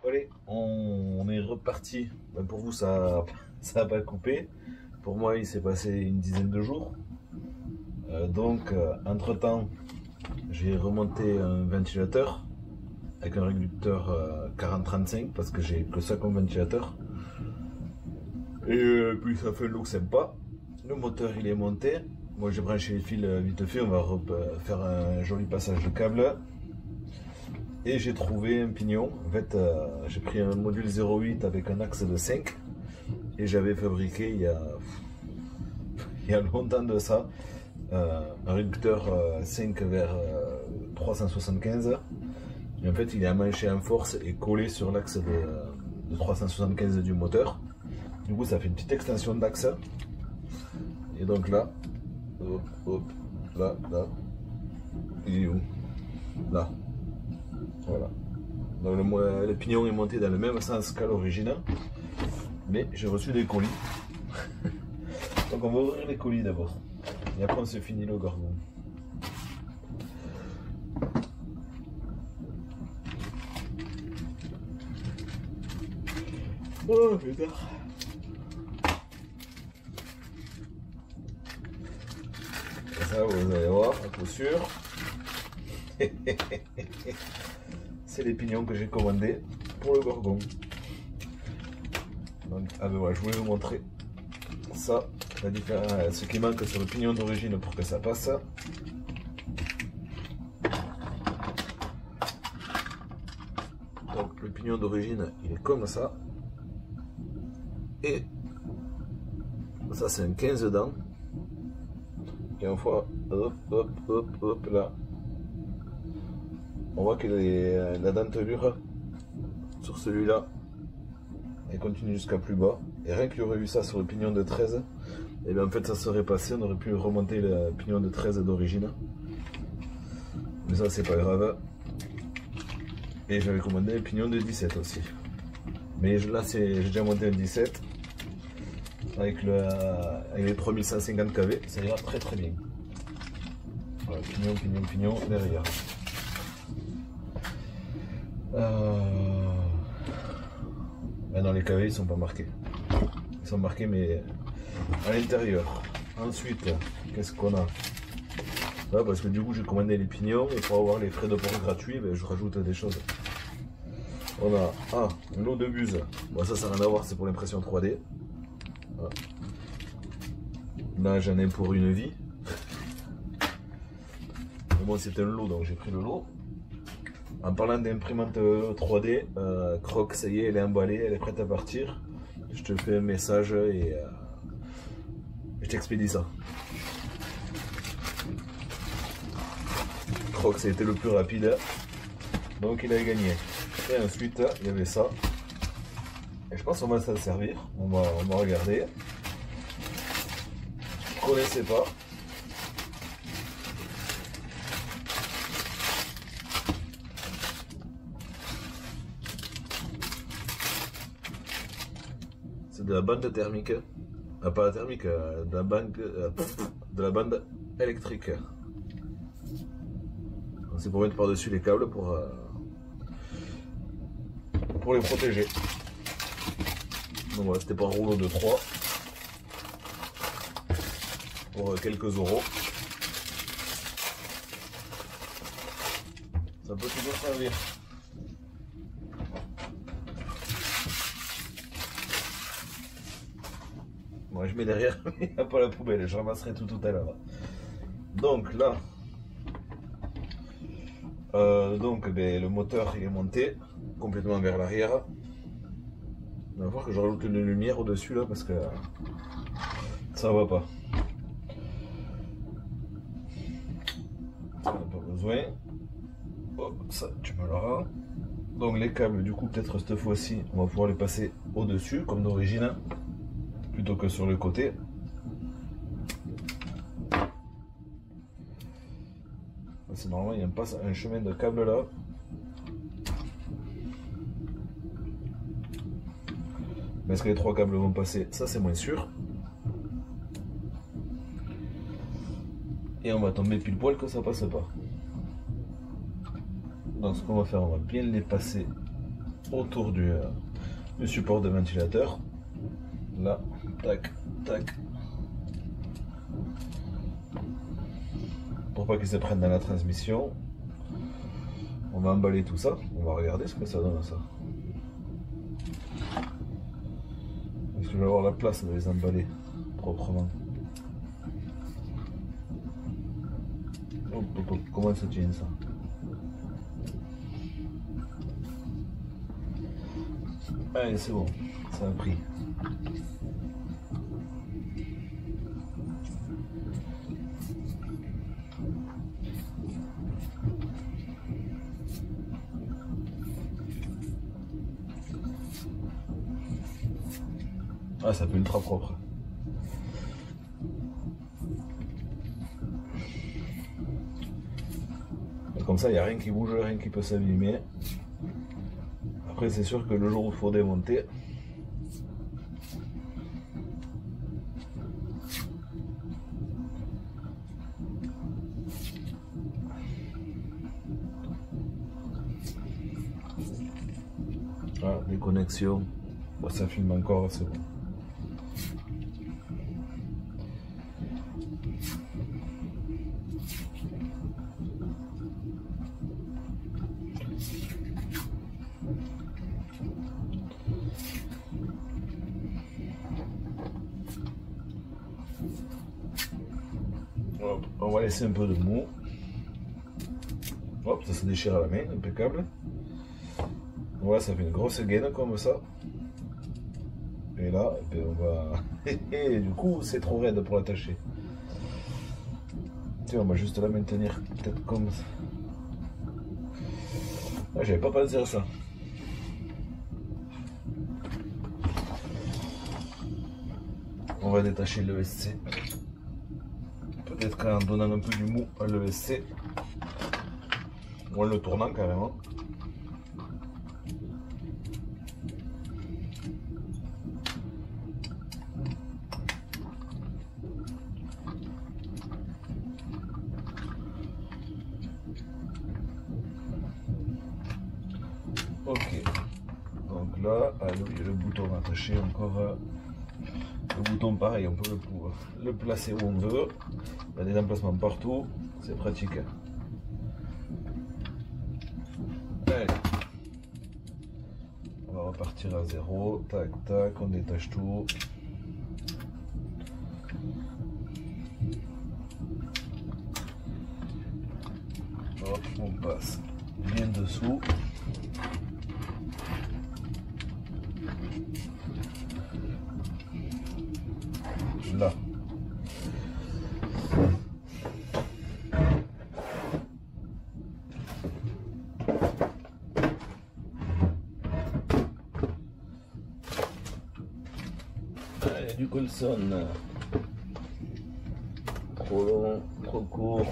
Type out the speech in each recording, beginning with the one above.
Allez, on est reparti. Ben, pour vous, ça n'a pas coupé. Pour moi, il s'est passé une dizaine de jours. Entre-temps, j'ai remonté un ventilateur avec un réducteur 40-35 parce que j'ai que ça comme ventilateur. Et puis ça fait un look sympa. Le moteur il est monté. Moi j'ai branché les fils vite fait. On va faire un joli passage de câble. Et j'ai trouvé un pignon. En fait, j'ai pris un module 0,8 avec un axe de 5. Et j'avais fabriqué il y a longtemps de ça un réducteur 5 vers 375. Et en fait, il est amanché en force et collé sur l'axe de 375 du moteur. Du coup, ça fait une petite extension d'axe. Et donc là, hop, hop, là, il est où? Là. Voilà. Donc le pignon est monté dans le même sens qu'à l'origine. Mais j'ai reçu des colis. Donc on va ouvrir les colis d'abord. Et après on se finit le gorgon. Oh putain. Ça vous allez voir, à coup sûr. C'est les pignons que j'ai commandés pour le gorgon. Donc, ah ben voilà, je voulais vous montrer ça, la différence, ce qui manque sur le pignon d'origine pour que ça passe. Donc le pignon d'origine il est comme ça. Et ça c'est un 15 dents. Et on voit, hop, hop, hop, hop, là. On voit que la dentelure sur celui-là, elle continue jusqu'à plus bas. Et rien qu'il y aurait eu ça sur le pignon de 13, et bien en fait ça serait passé, on aurait pu remonter le pignon de 13 d'origine. Mais ça c'est pas grave. Et j'avais commandé un pignon de 17 aussi. Mais là j'ai déjà monté un 17. Avec les 3150 kV, ça ira très très bien. Voilà, pignon, pignon, pignon, derrière. Maintenant les kV ils sont pas marqués. Ils sont marqués mais à l'intérieur. Ensuite, qu'est-ce qu'on a? Là, parce que du coup j'ai commandé les pignons et pour avoir les frais de port gratuits, ben, je rajoute des choses. On a un lot de buse. Bon ça n'a rien à voir, c'est pour l'impression 3D. Voilà. Là j'en ai pour une vie. Mais bon c'est un lot donc j'ai pris le lot. En parlant d'imprimante 3D, Croc ça y est elle est emballée, elle est prête à partir. Je te fais un message et je t'expédie ça. Croc ça a été le plus rapide. Donc il a gagné. Et ensuite il y avait ça. Et je pense qu'on va s'en servir. On va regarder. Je ne connaissais pas. C'est de la bande thermique. Pas thermique, de la bande électrique. C'est pour mettre par-dessus les câbles pour les protéger. Donc voilà, c'était par rouleau de 3 pour quelques euros. Ça peut toujours servir. Moi je mets derrière, mais il n'y a pas la poubelle, je ramasserai tout à l'heure. Donc là, le moteur il est monté complètement vers l'arrière. On va voir que je rajoute une lumière au-dessus là parce que ça va pas. Ça n'a pas besoin. Hop, ça tu me l'auras. Donc les câbles du coup peut-être cette fois-ci on va pouvoir les passer au-dessus comme d'origine plutôt que sur le côté. C'est normalement il y a un chemin de câble là. Mais est-ce que les 3 câbles vont passer? Ça c'est moins sûr. Et on va tomber pile poil que ça passe pas. Donc ce qu'on va faire, on va bien les passer autour du support de ventilateur. Là, tac, tac. Pour pas qu'il se prenne dans la transmission. On va emballer tout ça. On va regarder ce que ça donne ça. Est-ce que je vais avoir la place de les emballer proprement? Hop, hop, hop. Comment ça tient ça? Allez, c'est bon, ça a pris. Ah, ça fait ultra propre. Et comme ça, il n'y a rien qui bouge, rien qui peut s'abîmer. Après, c'est sûr que le jour où il faut démonter, ah, les connexions, bon, ça filme encore, c'est bon. Hop, on va laisser un peu de mou. Hop, ça se déchire à la main, impeccable. Voilà, ça fait une grosse gaine comme ça. Et là, et puis on va... Et du coup, c'est trop raide pour l'attacher. Tiens, on va juste la maintenir peut-être comme ça. Ah, j'avais pas pensé à ça. On va détacher le l'ESC. Peut-être qu'en donnant un peu du mou à l'ESC, ou en le tournant carrément. Ok, donc là, il y a le bouton attaché encore. Le bouton pareil, on peut le placer où on veut. Il y a des emplacements partout, c'est pratique. Allez. On va repartir à zéro, tac tac, on détache tout. Hop, on passe bien dessous. Là. Allez, du Colson. Trop long, trop court.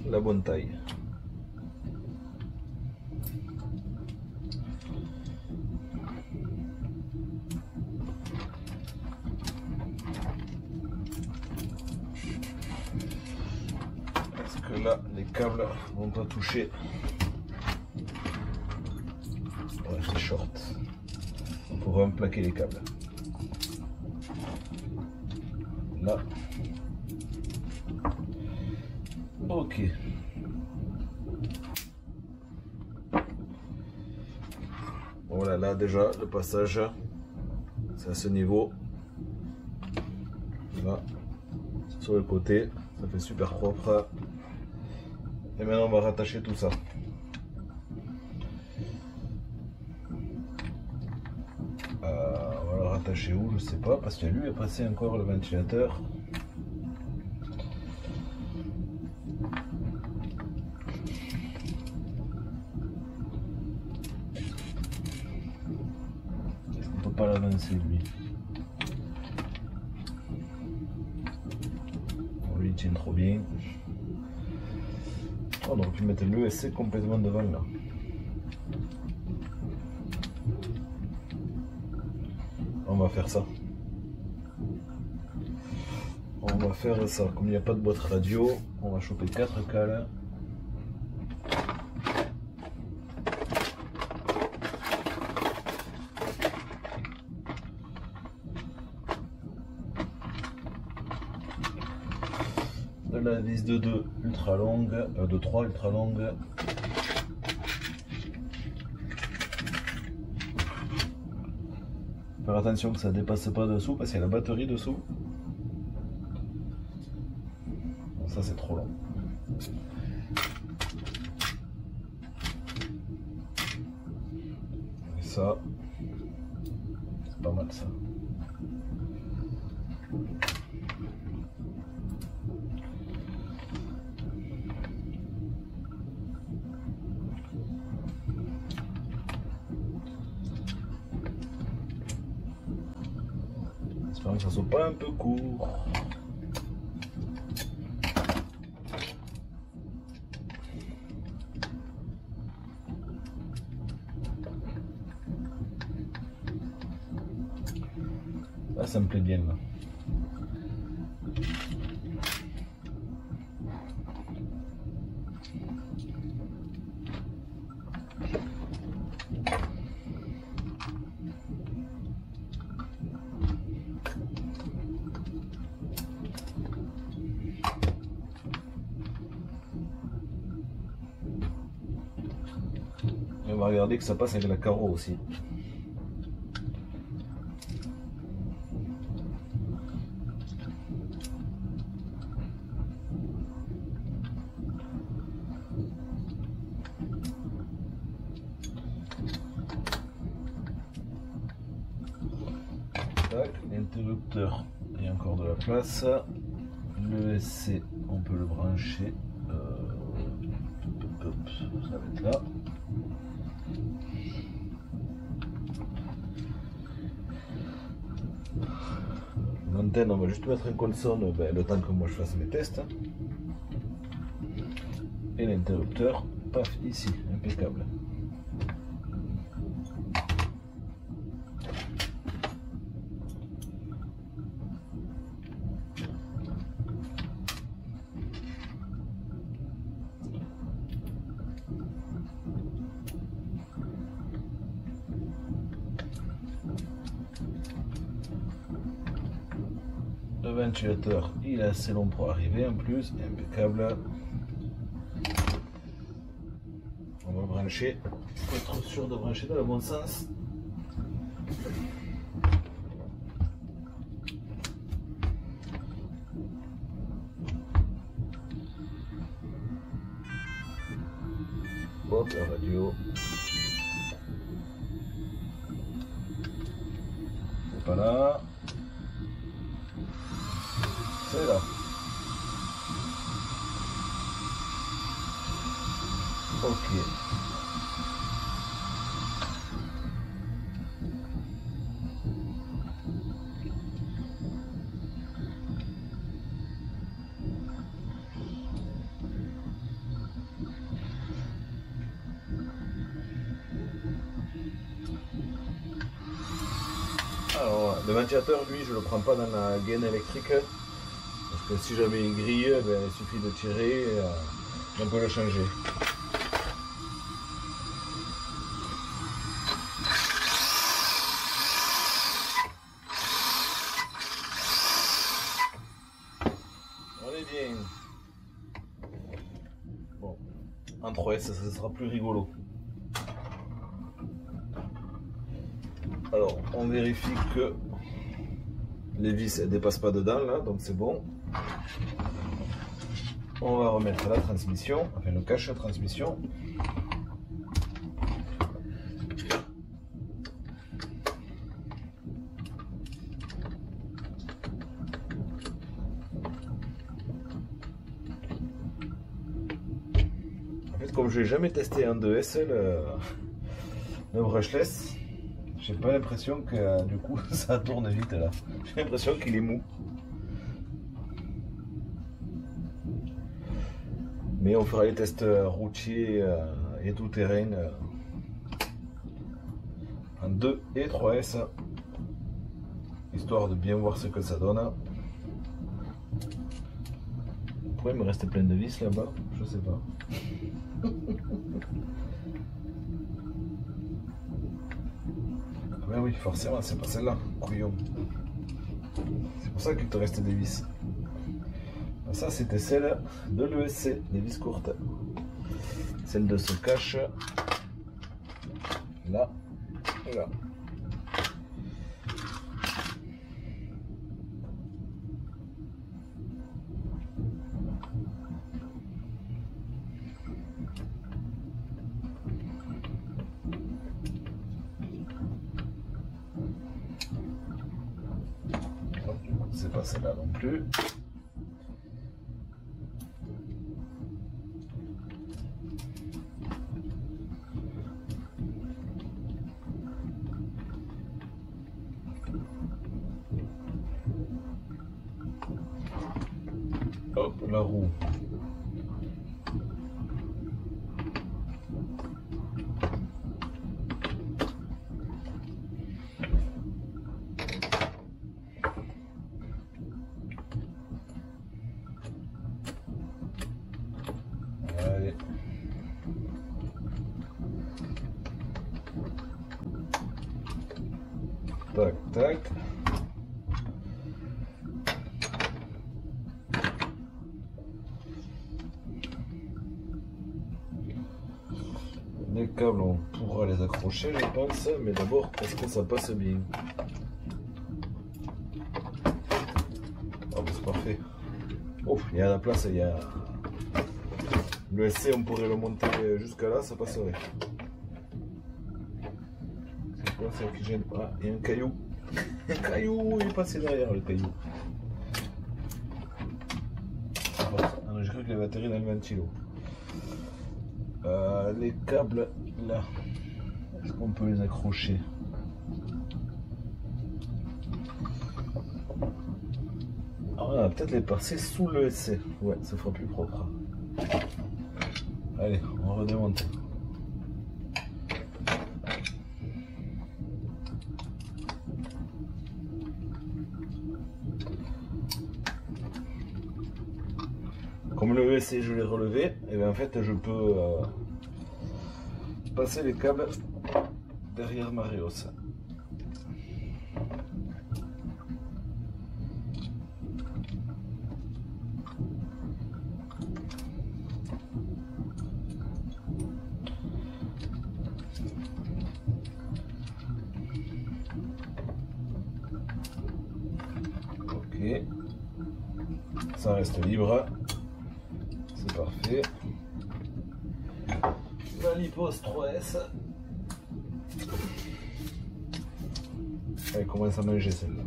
La bonne taille. Parce que là, les câbles vont pas toucher. Ouais, c'est short. On pourra plaquer les câbles. Là. Ok. Voilà, là déjà le passage, c'est à ce niveau. Là, sur le côté, ça fait super propre. Et maintenant on va rattacher tout ça. On va le rattacher où, je sais pas, parce que lui est passé encore le ventilateur. On peut pas l'avancer lui. Bon, lui il tient trop bien. Oh, on aurait pu mettre l'ESC complètement devant là. On va faire ça. On va faire ça. Comme il n'y a pas de boîte radio, on va choper 4 cales. De la vis de 2 ultra longue, de 3 ultra longue. Faire attention que ça ne dépasse pas dessous parce qu'il y a la batterie dessous. Bon, ça c'est trop long. Et ça, c'est pas mal ça. J'espère que ça soit pas un peu court. Là, ça me plaît bien là. Et on va regarder que ça passe avec la carreau aussi. L'interrupteur, il y a encore de la place. Le SC, on peut le brancher. Ça va être là. L'antenne, on va juste mettre un console le temps que moi je fasse mes tests. Et l'interrupteur, paf, ici, impeccable. Le ventilateur, il est assez long pour arriver en plus, impeccable. On va brancher, pour être sûr de brancher dans le bon sens. Hop, la radio. C'est pas là. C'est là. Ok. Alors, le ventilateur, lui, je le prends pas dans la gaine électrique. Parce que si jamais il grille, il suffit de tirer et on peut le changer. On est bien. Bon, en 3S, ça sera plus rigolo. Alors, on vérifie que les vis ne dépassent pas dedans, là, donc c'est bon. On va remettre la transmission, enfin le cache à transmission. En fait, comme je n'ai jamais testé en 2S, le brushless, j'ai pas l'impression que du coup ça tourne vite là. J'ai l'impression qu'il est mou. Mais on fera les tests routiers et tout terrain en 2 et 3S, histoire de bien voir ce que ça donne. Pourquoi il me reste plein de vis là-bas? Je sais pas. Ah ben oui, forcément, c'est pas celle-là, couillon. C'est pour ça qu'il te reste des vis. Ça, c'était celle de l'ESC, des vis courtes. Celle de se cache là et là. C'est pas celle-là non plus. Hop, la roue. Allez. Tac, tac. Les câbles, on pourra les accrocher, je pense, mais d'abord, est-ce que ça passe bien? Oh, c'est parfait. Oh, il y a la place, il y a le SC, on pourrait le monter jusqu'à là, ça passerait. C'est quoi ça qui gêne? Ah, il y a un caillou. Un caillou, il est passé derrière le caillou. Ah non, j'ai cru que les batteries dans le ventilo. Les câbles là, est-ce qu'on peut les accrocher? Ah, on va peut-être les passer sous le SC. Ouais, ça fera plus propre. Allez, on redémonte. Comme le ESC je l'ai relevé, et bien en fait je peux passer les câbles derrière Marios. Ok, ça reste libre. C'est parfait. La Lipos 3S. Elle commence à manger celle-là.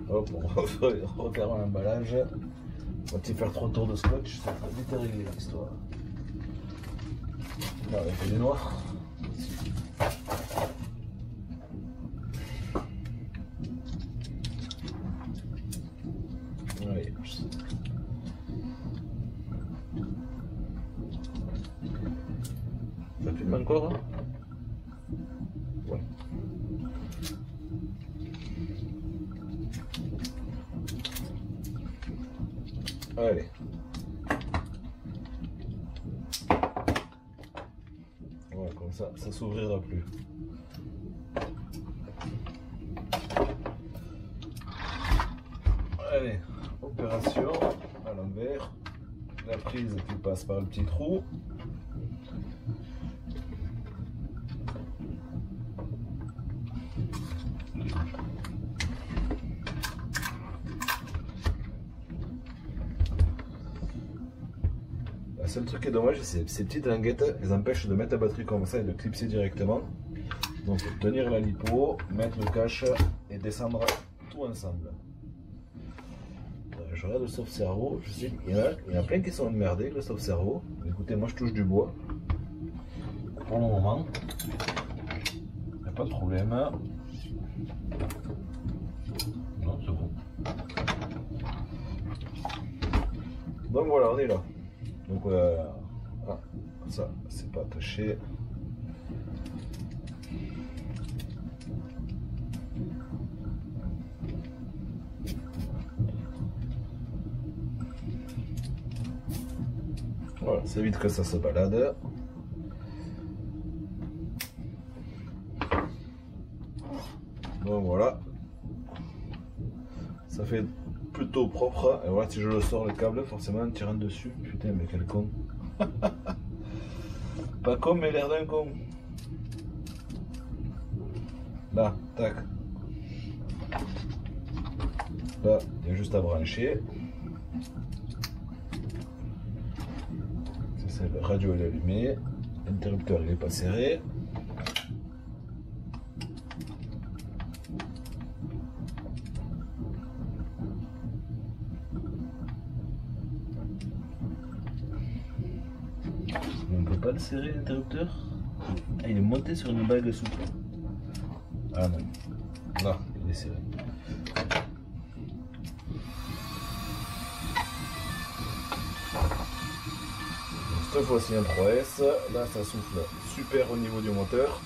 Hop, on referme l'emballage. On va faire 3 tours de scotch, ça va vite régler l'histoire. Là, avec les noirs. Allez. Ça filme encore, hein? Ouais. Allez. Voilà, comme ça s'ouvrira plus. Allez, opération à l'envers. La prise qui passe par le petit trou. Le seul truc qui est dommage, c'est ces petites languettes, elles empêchent de mettre la batterie comme ça et de clipser directement. Donc tenir la lipo, mettre le cache et descendre tout ensemble. Je regarde le soft cerveau, je sais qu'il y en a plein qui sont emmerdés le soft cerveau. Écoutez, moi je touche du bois. Pour le moment, il n'y a pas de problème. Non, c'est bon. Donc voilà, on est là. Donc ah, ça, c'est pas attaché. Voilà, ça évite que ça se balade. Donc voilà. Ça fait plutôt propre. Et voilà, si je le sors le câble, forcément en tirant dessus. Putain, mais quel con. Pas con, mais l'air d'un con. Là, tac. Là, il y a juste à brancher. C'est le radio est allumé. L'interrupteur il n'est pas serré. On ne peut pas le serrer l'interrupteur. Ah, il est monté sur une bague souple. Ah non. Là, il est serré. Cette fois-ci un 3S. Là, ça souffle super au niveau du moteur.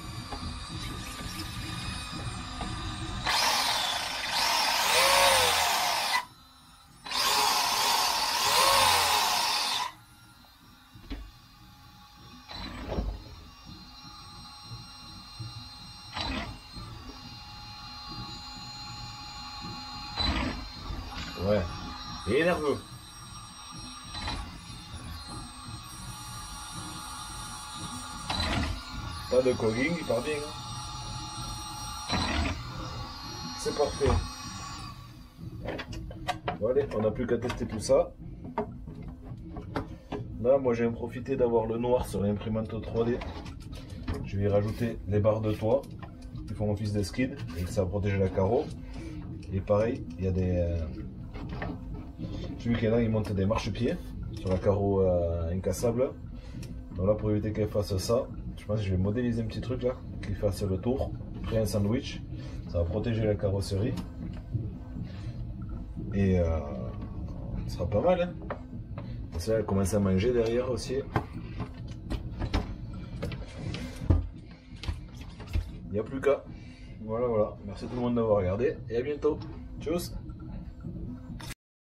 Ouais, il est nerveux. Pas de cogging, il part bien. C'est parfait. Bon allez, on n'a plus qu'à tester tout ça. Là, moi j'ai profité d'avoir le noir sur l'imprimante 3D. Je vais y rajouter les barres de toit qui font office de skid et ça va protéger la carreau. Et pareil, il y a des... J'ai vu qu'il y en a, ils montent des marchepieds sur la carreau incassable. Donc là, pour éviter qu'elle fasse ça, je pense que je vais modéliser un petit truc là, qui fasse le tour, créer un sandwich. Ça va protéger la carrosserie. Et ça sera pas mal. Hein. Parce que là, elle commence à manger derrière aussi. Il n'y a plus qu'à. Voilà, voilà. Merci tout le monde d'avoir regardé et à bientôt. Tchuss.